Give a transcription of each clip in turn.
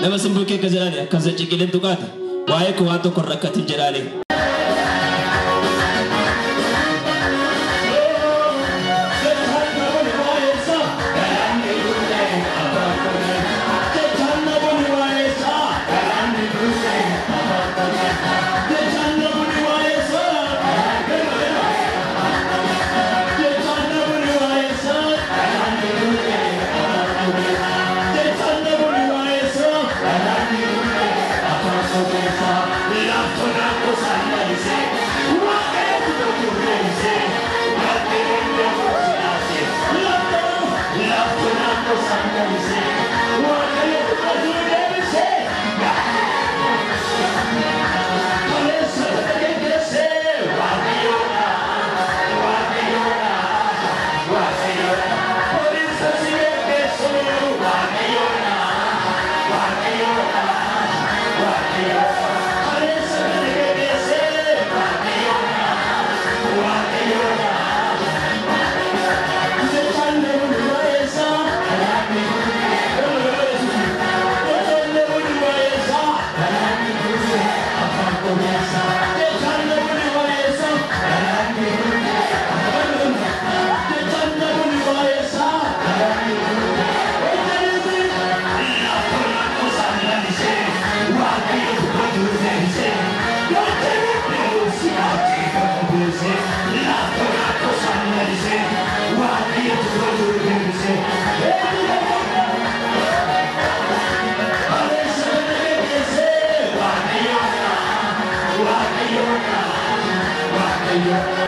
nama sembuke kejalane kaza cikilen tukata wae ko wato korrakatin jalale La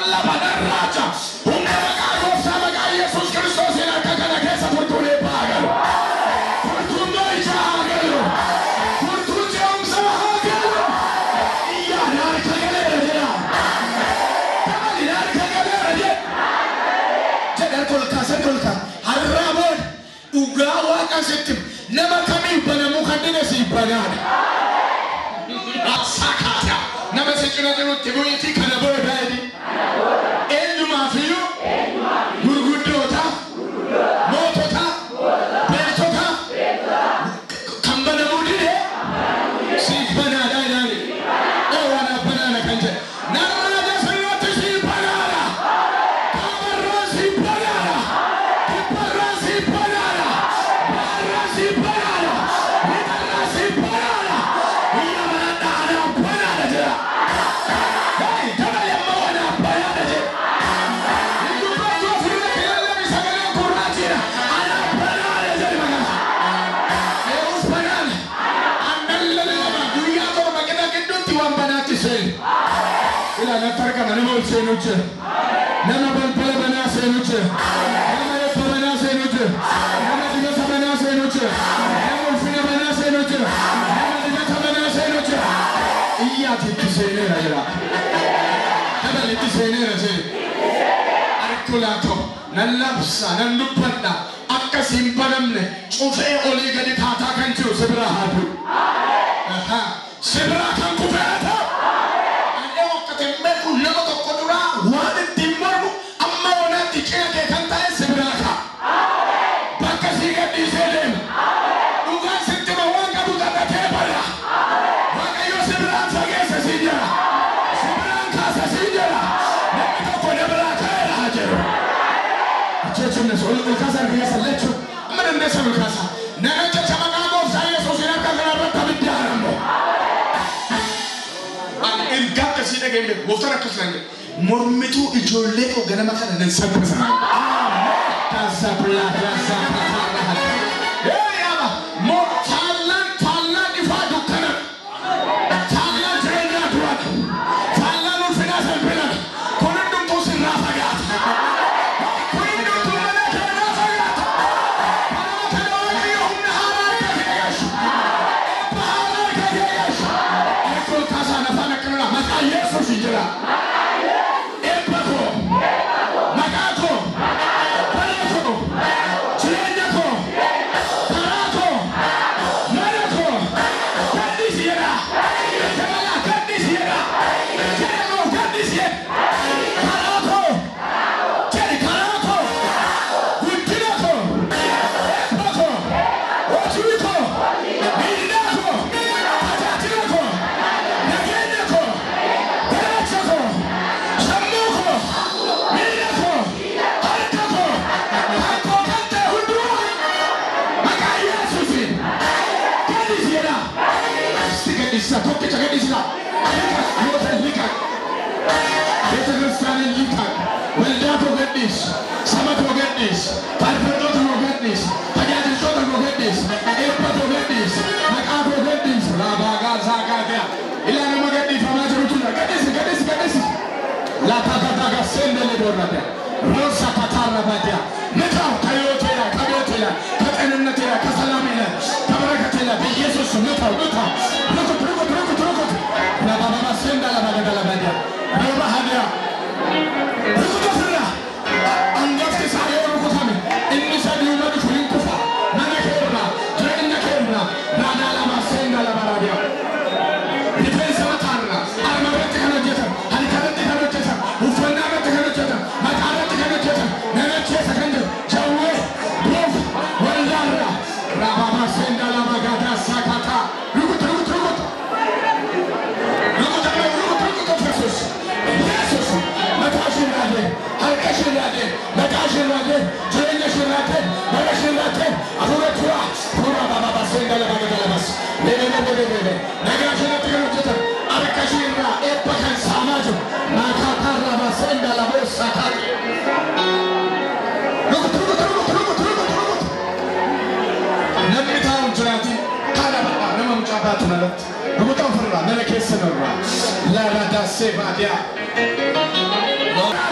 Lolla Banaraja, Umagago Samaga, Jesus Christos in a Kakanakesa for Tune Paga. For Tunai Jagalo, for Tunjam Sahagalo, Yana Kagalera, Kalina Kagalera, Tedakol Kasatolka, Harabon, Ugawa Kasetim, never coming Panamukadinesi Banana. Sakata, never second at the Tibuiti Canabo Daddy. Endu Mafio, Gurgudota, Motota, Bertota, Kambanamudi, see banana, oh, banana country. Now, that's what to see banana. Camarasi banana, Camarasi banana, Camarasi banana, Camarasi banana. Hey, come on, Arculato, Nalapsa, Nalupanda, Akasim Panamne, Ofe Oliga di Tata Cantu, Sebra Hadu. Sebra Campubata. And Ewokatemeku Loko Kodura, one Timor, Amona Ticake Canta Sebraka. Bakasiga Diselem. Uga Sentima Wanga Buga Tebala. Waka Yosebra Sagasa Sidia. Sebran Casa Sidia. Nemiko Kodabra. Churchness, all the Casa and Casa Lecho, Madame Nessa Casa, Nana Chamagamo, Science, Oceanaka, Tabidiano. And in Gata City again, Wateracasland, Mormitu, Ijoleto, Ganamaka, and Santa Sana. Casa Plata, more talent, if I do Canada. Talent, Talent, Finas and Brennan, Corridor Tosin Rafagat. Rosa Katara Badia, Meta, Kayotela, Kayotela, Katanatela, Kasalamina, Kabarakatela, Jesus, Meta, Meta, Roko, Rababa Senda la Badia, Roba Hadia, Rokotafra, and Justice Ayo Kotami, in this idea of Kufa, Nanakera, Drainakera, Nanalama Senda la Badia. Defense of Atara, Armaretica, and Karatica, Ufanaka, La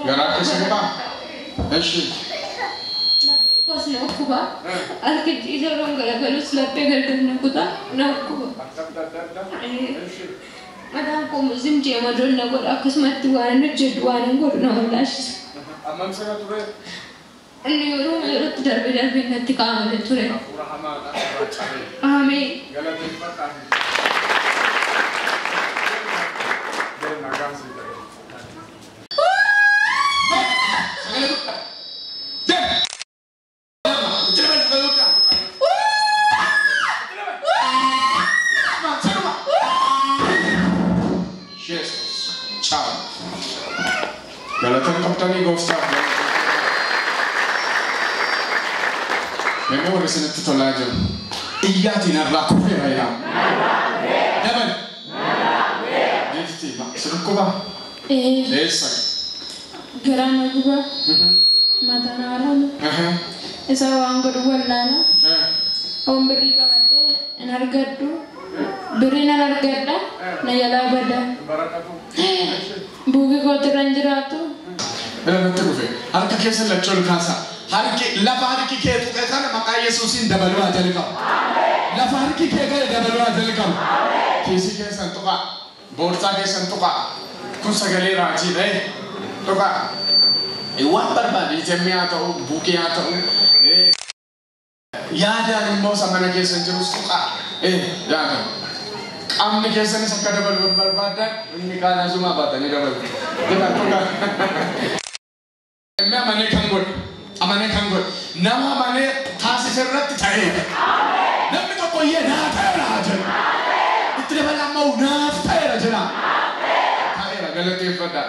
Garak kesempa. Eshi. Kos na kuba. Alkit isorong galus lape galdan na kuda na kuba. Madam ko musim je madon na gor akas matuan jedwan gor na lash. Amam se na ture. Ani yorum yorut darbe na tikam le ture. Amen. Galat pata. Dia nagang se. Galatan kaptani gofta. Memori senat tolajo. Iyati narla kufira ya. Daban. Nefti ma surukuba. Esa. Gerana kuba. Matana alam. Esa wanggur wallana. Om beri kamate enargadu. Beri nargada. Nayala bada. Bugi kotiranjiratu. Bela turufe. Harka kesen la chol kasa. Harki la harki ke tu kana maka Yesusin dabalwa jalika. La harki ke ga dabalwa jalika. Kesi kesan toka. Borta kesan toka. Kun sagale raji dai. Toka. E wan barbadi jemia to buki ato. Yada ni mo samana kesan jerus toka. Yada. Amni kesan sakada barbada ini kana zuma bata ni dabal. Kita toka. Amane kangol nama mane thasi serrat thaye namni to koye na thayra hajan itre bala mau na thayra jana thayra galati fada